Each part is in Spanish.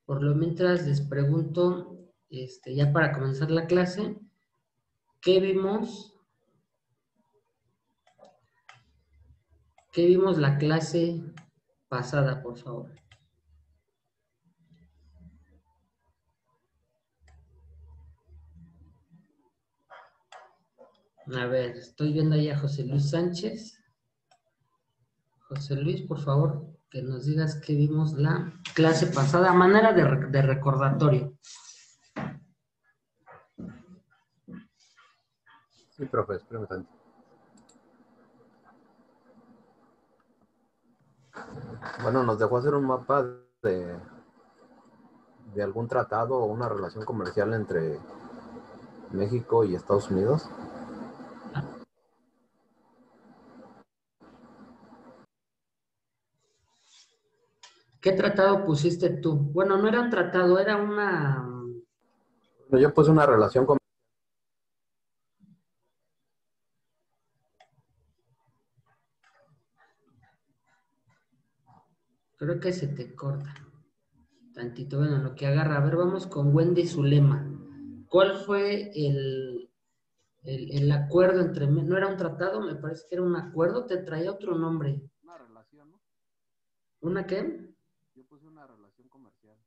Por lo mientras les pregunto, ya para comenzar la clase, ¿qué vimos? ¿Qué vimos la clase pasada, por favor? A ver, estoy viendo ahí a José Luis Sánchez. José Luis, por favor, que nos digas qué vimos la clase pasada, a manera de recordatorio. Sí, profe, espérame tantito. Bueno, nos dejó hacer un mapa de algún tratado o una relación comercial entre México y Estados Unidos. ¿Qué tratado pusiste tú? Bueno, no era un tratado, era una... Bueno, yo puse una relación comercial. Creo que se te corta tantito. Bueno, lo que agarra. A ver, vamos con Wendy Zulema. ¿Cuál fue el acuerdo entre... No era un tratado, me parece que era un acuerdo, te traía otro nombre. Una relación, ¿no? ¿Una qué? Yo puse una relación comercial.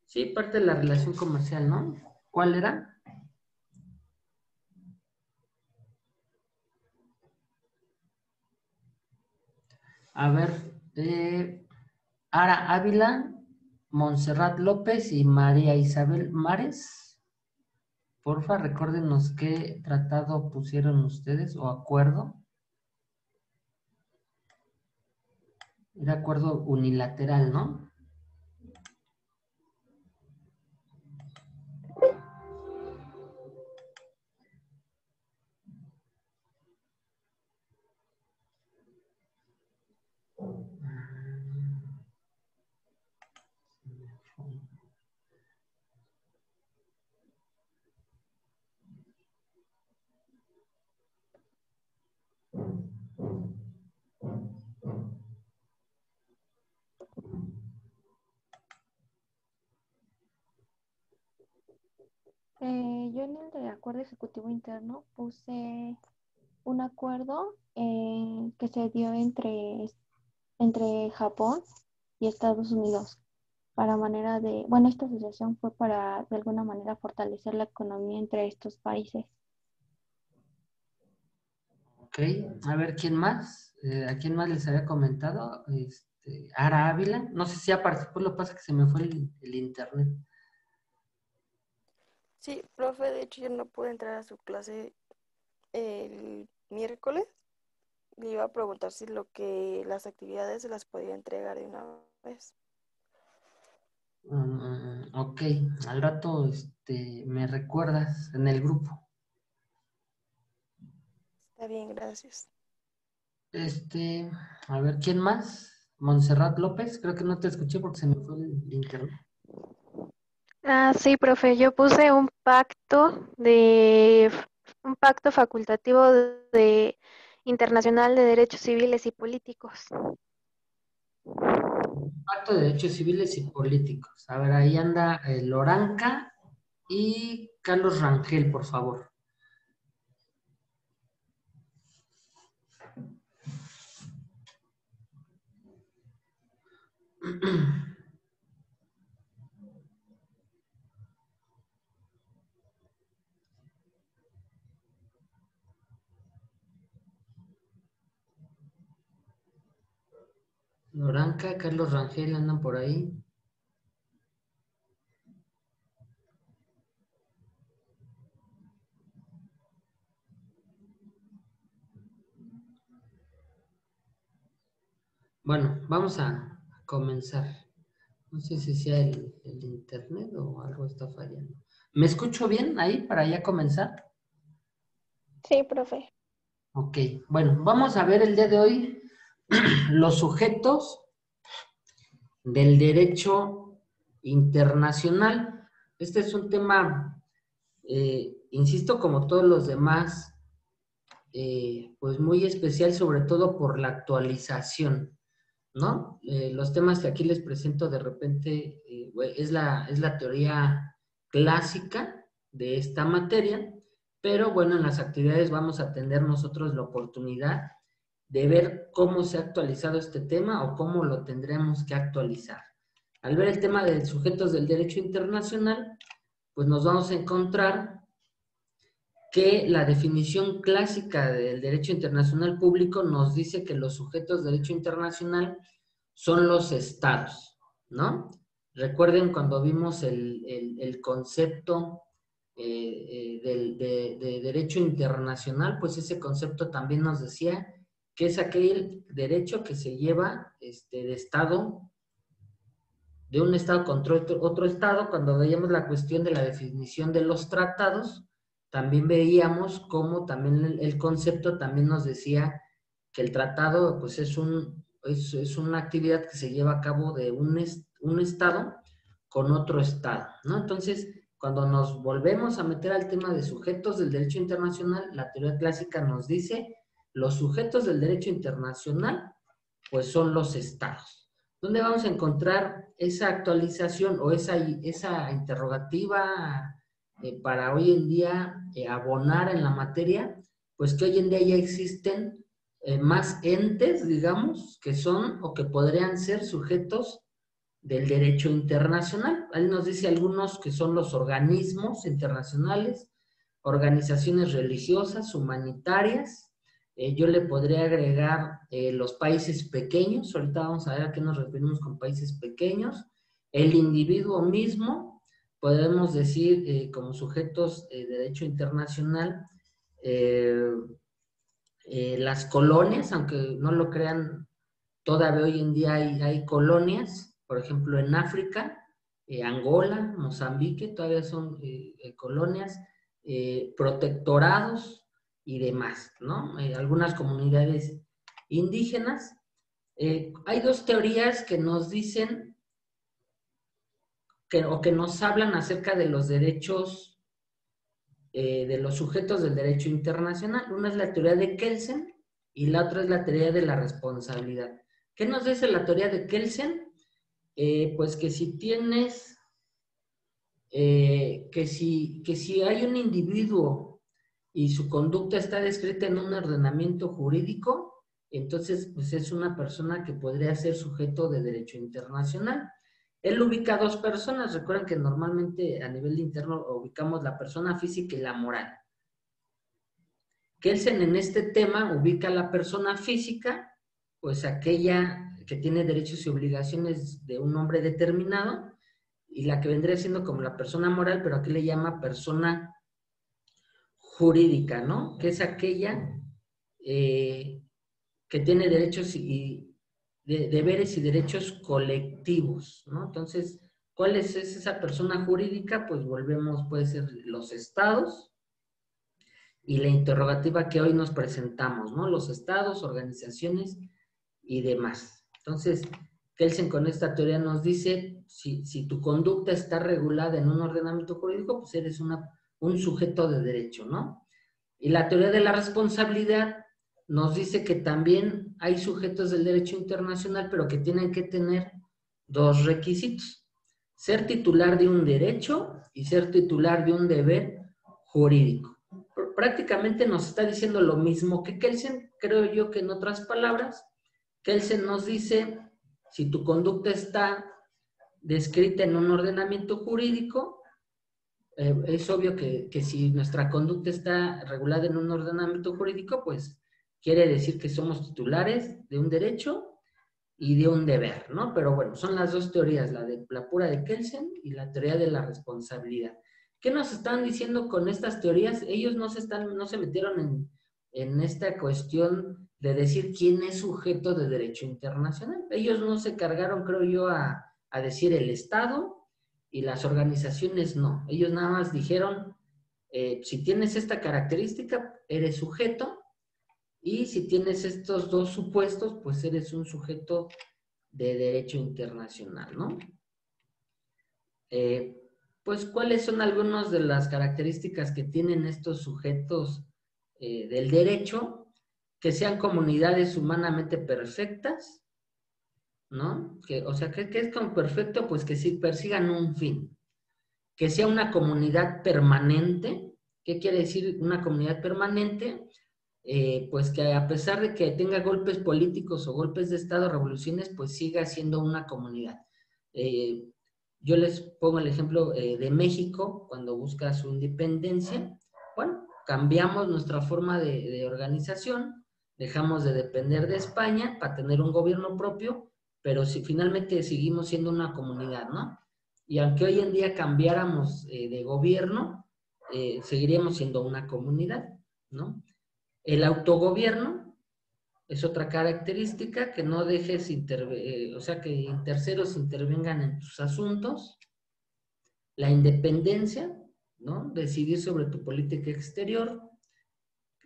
Sí, parte de la relación comercial, ¿no? ¿Cuál era? A ver, Ara Ávila, Montserrat López y María Isabel Mares. Porfa, recuérdenos qué tratado pusieron ustedes o acuerdo. Era acuerdo unilateral, ¿no? Yo en el de acuerdo ejecutivo interno puse un acuerdo que se dio entre Japón y Estados Unidos para manera de, bueno, esta asociación fue para de alguna manera fortalecer la economía entre estos países. Ok, a ver, ¿quién más? ¿A quién más les había comentado? Ara Ávila. No sé si ya participó, lo que pasa es que se me fue el internet. Sí, profe, de hecho yo no pude entrar a su clase el miércoles. Le iba a preguntar si las actividades se las podía entregar de una vez. Ok, al rato me recuerdas en el grupo. Está bien, gracias. A ver, ¿quién más? Montserrat López, creo que no te escuché porque se me fue el internet. Sí, profe, yo puse un pacto facultativo de internacional de derechos civiles y políticos. Pacto de Derechos Civiles y Políticos. A ver, ahí anda Loranca y Carlos Rangel, por favor. Loranca, Carlos Rangel andan por ahí. Bueno, vamos a comenzar. No sé si sea el internet o algo está fallando. ¿Me escucho bien ahí para ya comenzar? Sí, profe. Ok, bueno, vamos a ver el día de hoy los sujetos del derecho internacional. Este es un tema, insisto, como todos los demás, pues muy especial, sobre todo por la actualización, ¿no? Los temas que aquí les presento de repente es la teoría clásica de esta materia, pero bueno, en las actividades vamos a tener nosotros la oportunidad de ver cómo se ha actualizado este tema o cómo lo tendremos que actualizar. Al ver el tema de sujetos del derecho internacional, pues nos vamos a encontrar que la definición clásica del derecho internacional público nos dice que los sujetos de derecho internacional son los estados, ¿no? Recuerden cuando vimos el concepto de derecho internacional, pues ese concepto también nos decía que es aquel derecho que se lleva de estado, de un estado contra otro estado. Cuando veíamos la cuestión de la definición de los tratados, también veíamos cómo también el concepto también nos decía que el tratado pues es una actividad que se lleva a cabo de un estado con otro estado, ¿no? Entonces, cuando nos volvemos a meter al tema de sujetos del derecho internacional, la teoría clásica nos dice, los sujetos del derecho internacional pues son los estados. ¿Dónde vamos a encontrar esa actualización o esa interrogativa para hoy en día abonar en la materia? Pues que hoy en día ya existen más entes, digamos, que son o que podrían ser sujetos del derecho internacional. Ahí nos dice algunos que son los organismos internacionales, organizaciones religiosas, humanitarias. Yo le podría agregar los países pequeños. Ahorita vamos a ver a qué nos referimos con países pequeños. El individuo mismo, podemos decir como sujetos de derecho internacional, las colonias, aunque no lo crean, todavía hoy en día hay colonias, por ejemplo en África, Angola, Mozambique, todavía son colonias, protectorados y demás, ¿no? Algunas comunidades indígenas. Hay dos teorías que nos dicen o que nos hablan acerca de los derechos de los sujetos del derecho internacional. Una es la teoría de Kelsen y la otra es la teoría de la responsabilidad. ¿Qué nos dice la teoría de Kelsen? Pues que si tienes, que si hay un individuo y su conducta está descrita en un ordenamiento jurídico, entonces pues es una persona que podría ser sujeto de derecho internacional. Él ubica a dos personas. Recuerden que normalmente a nivel interno ubicamos la persona física y la moral. Kelsen en este tema ubica a la persona física, pues aquella que tiene derechos y obligaciones de un hombre determinado, y la que vendría siendo como la persona moral, pero aquí le llama persona jurídica, ¿no? Que es aquella que tiene derechos y deberes y derechos colectivos, ¿no? Entonces, ¿cuál es esa persona jurídica? Pues volvemos, puede ser los estados y la interrogativa que hoy nos presentamos, ¿no? Los estados, organizaciones y demás. Entonces, Kelsen con esta teoría nos dice, si tu conducta está regulada en un ordenamiento jurídico, pues eres un sujeto de derecho, ¿no? Y la teoría de la responsabilidad nos dice que también hay sujetos del derecho internacional, pero que tienen que tener dos requisitos: ser titular de un derecho y ser titular de un deber jurídico. Prácticamente nos está diciendo lo mismo que Kelsen, creo yo que en otras palabras. Kelsen nos dice, si tu conducta está descrita en un ordenamiento jurídico, es obvio que si nuestra conducta está regulada en un ordenamiento jurídico, pues quiere decir que somos titulares de un derecho y de un deber, ¿no? Pero bueno, son las dos teorías, la pura de Kelsen y la teoría de la responsabilidad. ¿Qué nos están diciendo con estas teorías? Ellos no se metieron en esta cuestión de decir quién es sujeto de derecho internacional. Ellos no se cargaron, creo yo, a decir el Estado, y las organizaciones no. Ellos nada más dijeron, si tienes esta característica, eres sujeto, y si tienes estos dos supuestos, pues eres un sujeto de derecho internacional, ¿no? Pues, ¿cuáles son algunas de las características que tienen estos sujetos del derecho? Que sean comunidades humanamente perfectas, ¿no? O sea, ¿qué es como perfecto? Pues que sí persigan un fin, que sea una comunidad permanente. ¿Qué quiere decir una comunidad permanente? Pues que a pesar de que tenga golpes políticos o golpes de Estado, revoluciones, pues siga siendo una comunidad. Yo les pongo el ejemplo de México, cuando busca su independencia. Bueno, cambiamos nuestra forma de organización, dejamos de depender de España para tener un gobierno propio, pero si finalmente seguimos siendo una comunidad, ¿no? Y aunque hoy en día cambiáramos de gobierno, seguiríamos siendo una comunidad, ¿no? El autogobierno es otra característica, que no dejes, o sea, que terceros intervengan en tus asuntos. La independencia, ¿no? Decidir sobre tu política exterior.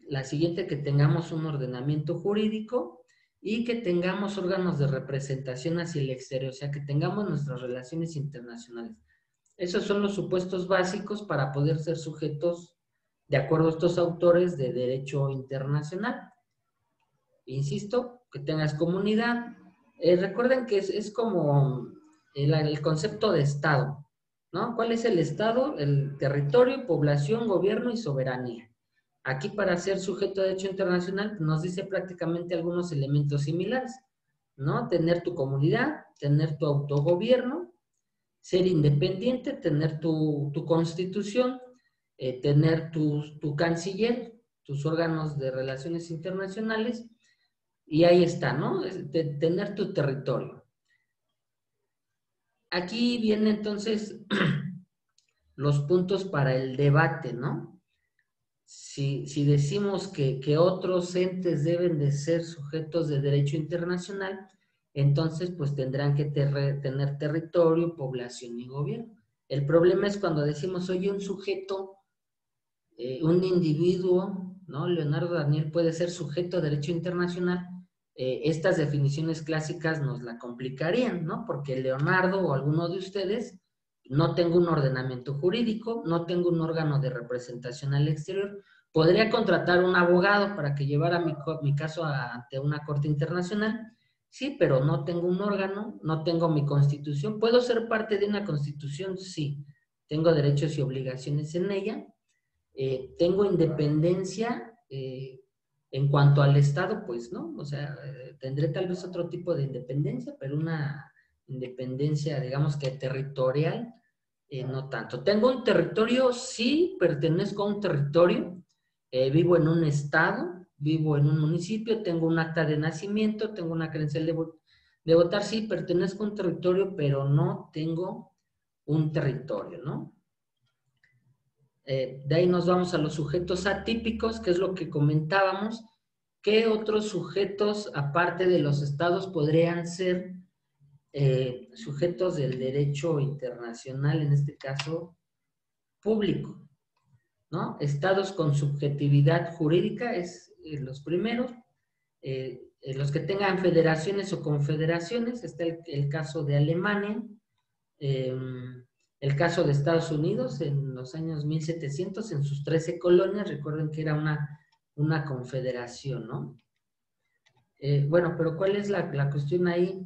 La siguiente, que tengamos un ordenamiento jurídico y que tengamos órganos de representación hacia el exterior, o sea, que tengamos nuestras relaciones internacionales. Esos son los supuestos básicos para poder ser sujetos, de acuerdo a estos autores, de derecho internacional. Insisto, que tengas comunidad. Recuerden que es como el concepto de Estado, ¿no? ¿Cuál es el Estado? El territorio, población, gobierno y soberanía. Aquí, para ser sujeto de derecho internacional, nos dice prácticamente algunos elementos similares, ¿no? Tener tu comunidad, tener tu autogobierno, ser independiente, tener tu constitución, tener tu canciller, tus órganos de relaciones internacionales, y ahí está, ¿no? Tener tu territorio. Aquí vienen entonces los puntos para el debate, ¿no? Si decimos que otros entes deben de ser sujetos de derecho internacional, entonces pues tendrán que tener territorio, población y gobierno. El problema es cuando decimos, oye, un sujeto, un individuo, ¿no? Leonardo Daniel puede ser sujeto de derecho internacional. Estas definiciones clásicas nos la complicarían, ¿no? Porque Leonardo o alguno de ustedes no tengo un ordenamiento jurídico, no tengo un órgano de representación al exterior. Podría contratar un abogado para que llevara mi caso ante una corte internacional, sí, pero no tengo un órgano, no tengo mi constitución. ¿Puedo ser parte de una constitución? Sí. Tengo derechos y obligaciones en ella. Tengo independencia en cuanto al Estado, pues, ¿no? O sea, tendré tal vez otro tipo de independencia, pero una independencia, digamos que territorial, no tanto. Tengo un territorio, sí, pertenezco a un territorio, vivo en un estado, vivo en un municipio, tengo un acta de nacimiento, tengo una credencial de votar, sí, pertenezco a un territorio, pero no tengo un territorio, ¿no? De ahí nos vamos a los sujetos atípicos, que es lo que comentábamos. ¿Qué otros sujetos, aparte de los estados, podrían ser sujetos del derecho internacional, en este caso público, ¿no? Estados con subjetividad jurídica es los primeros. Los que tengan federaciones o confederaciones, está el caso de Alemania, el caso de Estados Unidos en los años 1700, en sus 13 colonias. Recuerden que era una confederación, ¿no? Bueno, pero ¿cuál es la cuestión ahí?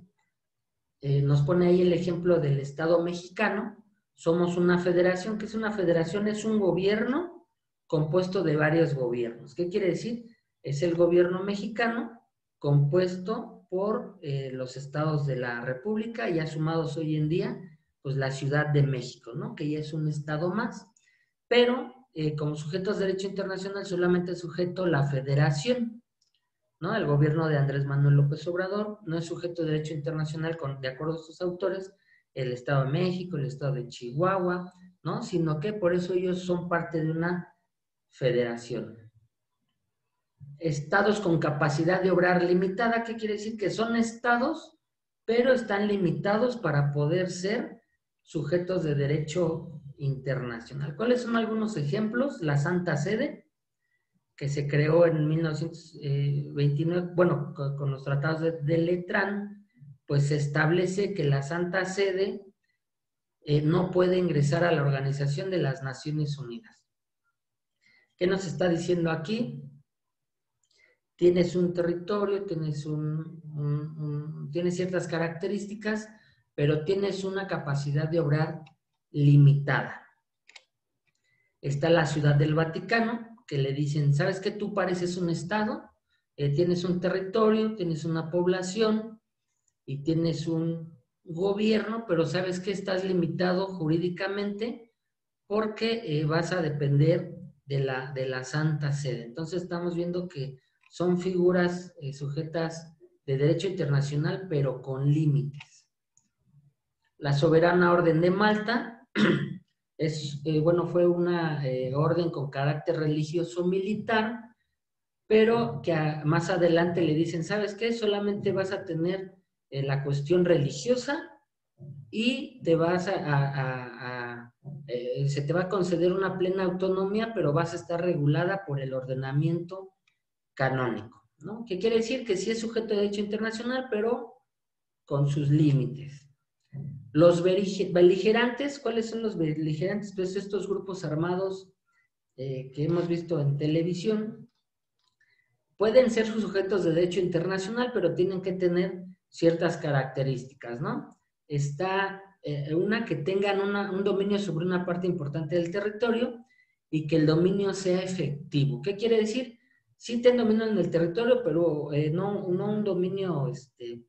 Nos pone ahí el ejemplo del Estado mexicano. Somos una federación. ¿Qué es una federación? Es un gobierno compuesto de varios gobiernos. ¿Qué quiere decir? Es el gobierno mexicano compuesto por los estados de la República, ya sumados hoy en día, pues la Ciudad de México, ¿no? Que ya es un estado más. Pero como sujetos de derecho internacional solamente es sujeto la federación, ¿no? El gobierno de Andrés Manuel López Obrador no es sujeto de derecho internacional de acuerdo a sus autores, el Estado de México, el Estado de Chihuahua, ¿no? Sino que por eso ellos son parte de una federación. Estados con capacidad de obrar limitada, ¿qué quiere decir? Que son estados, pero están limitados para poder ser sujetos de derecho internacional. ¿Cuáles son algunos ejemplos? La Santa Sede, que se creó en 1929, bueno, con los tratados de Letrán, pues se establece que la Santa Sede no puede ingresar a la Organización de las Naciones Unidas. ¿Qué nos está diciendo aquí? tienes un territorio, tienes tienes ciertas características, pero tienes una capacidad de obrar limitada. Está la Ciudad del Vaticano, que le dicen, ¿sabes qué? Tú pareces un estado, tienes un territorio, tienes una población y tienes un gobierno, pero ¿sabes qué? Estás limitado jurídicamente porque vas a depender de la Santa Sede. Entonces estamos viendo que son figuras sujetas de derecho internacional, pero con límites. La Soberana Orden de Malta fue una orden con carácter religioso militar, pero que más adelante le dicen, ¿sabes qué? Solamente vas a tener la cuestión religiosa y te vas se te va a conceder una plena autonomía, pero vas a estar regulada por el ordenamiento canónico, ¿no? ¿Qué quiere decir? Que sí es sujeto de derecho internacional, pero con sus límites. Los beligerantes, ¿cuáles son los beligerantes? Pues estos grupos armados que hemos visto en televisión, pueden ser sujetos de derecho internacional, pero tienen que tener ciertas características, ¿no? Está una que tengan un dominio sobre una parte importante del territorio y que el dominio sea efectivo. ¿Qué quiere decir? Sí tienen dominio en el territorio, pero no un dominio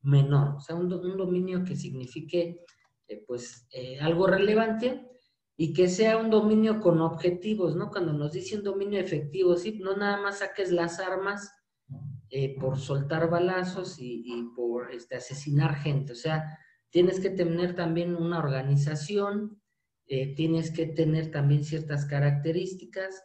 menor, o sea, un dominio que signifique algo relevante y que sea un dominio con objetivos, ¿no? Cuando nos dice un dominio efectivo, ¿sí? No nada más saques las armas por soltar balazos y por asesinar gente. O sea, tienes que tener también una organización, tienes que tener también ciertas características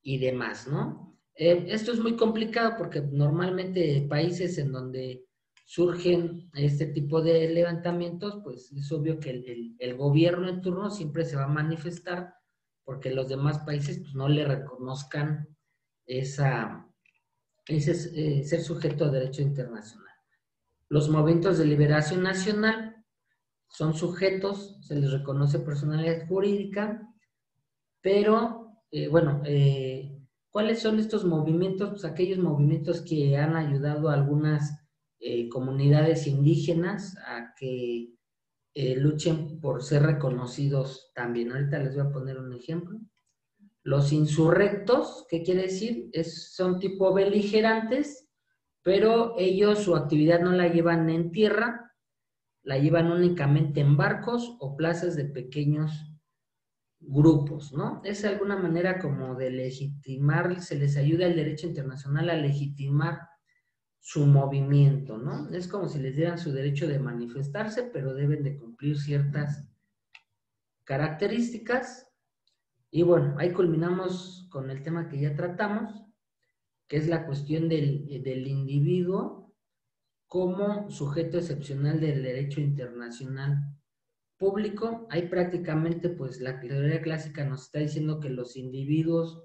y demás, ¿no? Esto es muy complicado porque normalmente países en donde surgen este tipo de levantamientos, pues es obvio que el gobierno en turno siempre se va a manifestar porque los demás países pues, no le reconozcan ese es ser sujeto a derecho internacional. Los movimientos de liberación nacional son sujetos, se les reconoce personalidad jurídica, pero, ¿cuáles son estos movimientos? Pues aquellos movimientos que han ayudado a algunas comunidades indígenas a que luchen por ser reconocidos también. Ahorita les voy a poner un ejemplo. Los insurrectos, ¿qué quiere decir? Son tipo beligerantes, pero ellos su actividad no la llevan en tierra, la llevan únicamente en barcos o plazas de pequeños grupos, ¿no? Es alguna manera como de legitimar, se les ayuda el derecho internacional a legitimar su movimiento, ¿no? Es como si les dieran su derecho de manifestarse, pero deben de cumplir ciertas características. Y bueno, ahí culminamos con el tema que ya tratamos, que es la cuestión del individuo como sujeto excepcional del derecho internacional público. Ahí prácticamente, pues la teoría clásica nos está diciendo que los individuos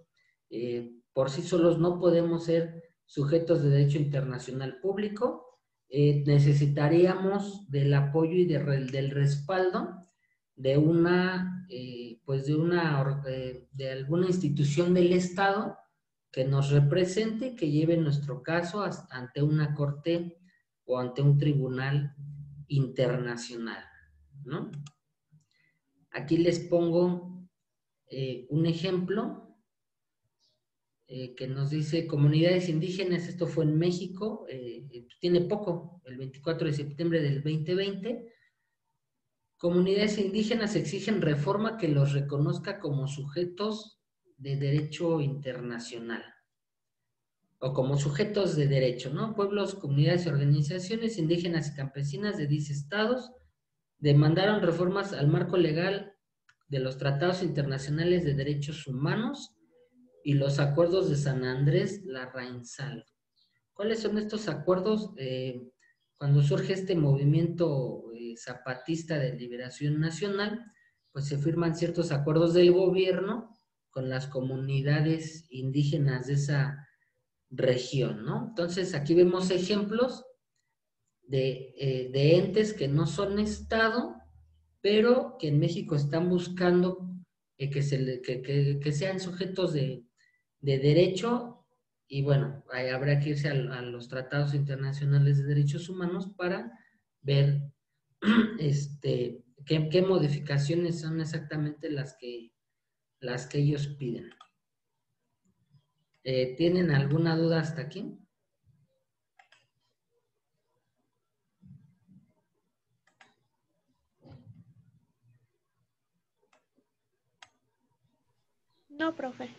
por sí solos no podemos ser sujetos de derecho internacional público. Necesitaríamos del apoyo y del respaldo de de alguna institución del Estado que nos represente, que lleve nuestro caso ante una corte o ante un tribunal internacional, ¿no? Aquí les pongo un ejemplo que nos dice comunidades indígenas, esto fue en México, tiene poco, el 24 de septiembre del 2020. Comunidades indígenas exigen reforma que los reconozca como sujetos de derecho internacional o como sujetos de derecho, ¿no? Pueblos, comunidades y organizaciones indígenas y campesinas de 10 estados demandaron reformas al marco legal de los tratados internacionales de derechos humanos y los acuerdos de San Andrés Larrainzal. ¿Cuáles son estos acuerdos? Cuando surge este movimiento zapatista de liberación nacional, pues se firman ciertos acuerdos del gobierno con las comunidades indígenas de esa región, ¿no? Entonces aquí vemos ejemplos de entes que no son Estado, pero que en México están buscando que sean sujetos de derecho Y bueno, ahí habrá que irse a los tratados internacionales de derechos humanos para ver qué modificaciones son exactamente las que ellos piden. ¿Tienen alguna duda hasta aquí? No, profe.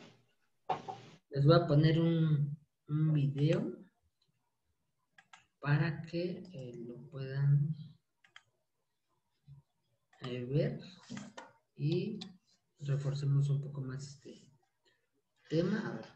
Les voy a poner un video para que lo puedan ver y reforcemos un poco más este tema. A ver.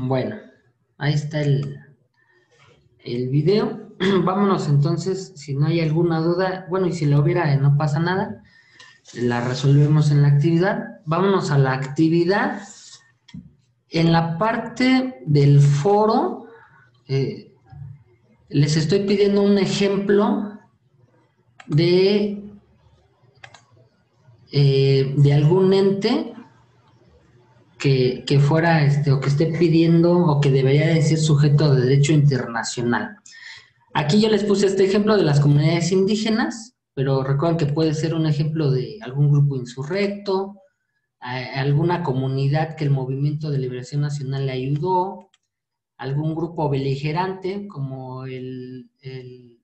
Bueno, ahí está el video. Vámonos entonces, si no hay alguna duda, bueno, y si la hubiera, no pasa nada, la resolvemos en la actividad. Vámonos a la actividad. En la parte del foro, les estoy pidiendo un ejemplo de algún ente que fuera, o que esté pidiendo, o que debería de ser sujeto de derecho internacional. Aquí yo les puse este ejemplo de las comunidades indígenas, pero recuerden que puede ser un ejemplo de algún grupo insurrecto, alguna comunidad que el Movimiento de Liberación Nacional le ayudó, algún grupo beligerante como el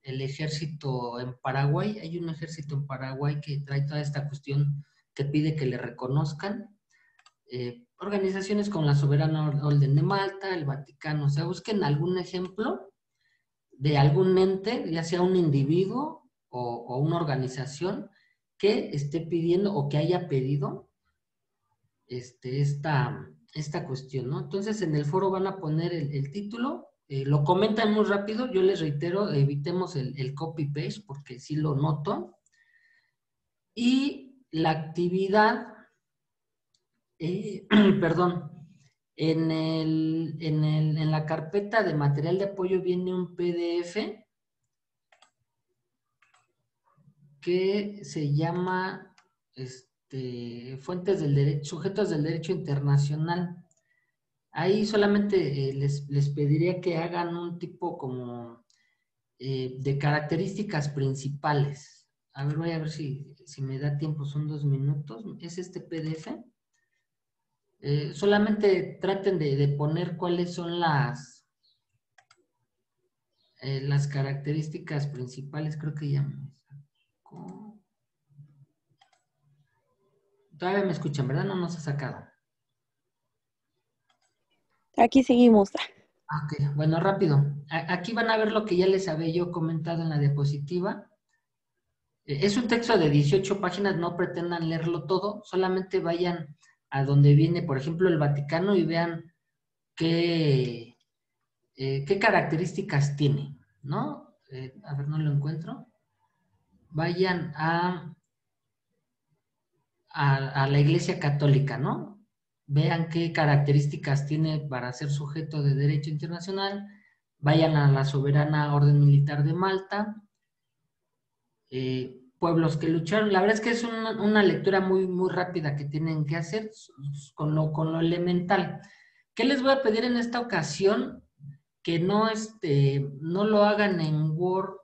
ejército en Paraguay. Hay un ejército en Paraguay que trae toda esta cuestión que pide que le reconozcan. Organizaciones como la Soberana Orden de Malta, el Vaticano, o sea, busquen algún ejemplo de algún ente, ya sea un individuo o una organización que esté pidiendo o que haya pedido esta cuestión, ¿no? Entonces en el foro van a poner el título, lo comentan muy rápido, yo les reitero, evitemos el copy-paste porque sí lo noto, y la actividad, perdón, en la carpeta de material de apoyo viene un PDF que se llama Fuentes del Derecho, Sujetos del Derecho Internacional. Ahí solamente les pediría que hagan un tipo como de características principales. A ver, voy a ver si me da tiempo, son 2 minutos. Es este PDF. Solamente traten de poner cuáles son las características principales. Creo que ya me sacó. Todavía me escuchan, ¿verdad? No nos ha sacado. Aquí seguimos. Ok, bueno, rápido. Aquí van a ver lo que ya les había yo comentado en la diapositiva. Es un texto de 18 páginas, no pretendan leerlo todo, solamente vayan a donde viene, por ejemplo, el Vaticano y vean qué características tiene, ¿no? A ver, no lo encuentro. Vayan a la Iglesia Católica, ¿no? Vean qué características tiene para ser sujeto de derecho internacional. Vayan a la Soberana Orden Militar de Malta. Pueblos que lucharon. La verdad es que es una lectura muy, muy rápida que tienen que hacer con lo elemental. ¿Qué les voy a pedir en esta ocasión? Que no lo hagan en Word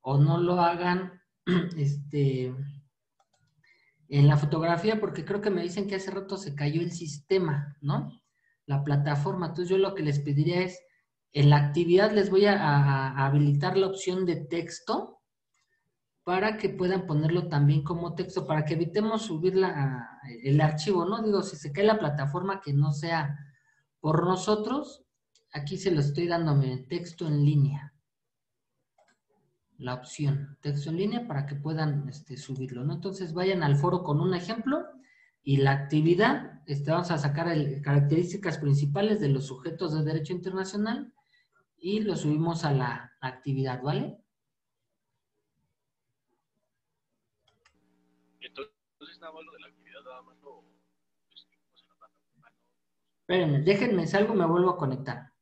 o no lo hagan en la fotografía, porque creo que me dicen que hace rato se cayó el sistema, ¿no? La plataforma. Entonces yo lo que les pediría es, en la actividad les voy a habilitar la opción de texto para que puedan ponerlo también como texto, para que evitemos subir el archivo, ¿no? Digo, si se cae la plataforma, que no sea por nosotros. Aquí se lo estoy dándome texto en línea. La opción, texto en línea, para que puedan subirlo, ¿no? Entonces vayan al foro con un ejemplo y la actividad, vamos a sacar características principales de los sujetos de derecho internacional y lo subimos a la actividad, ¿vale? Entonces nada más lo de la actividad, nada más lo escribimos en la plataforma. Espérenme, déjenme, salgo, me vuelvo a conectar.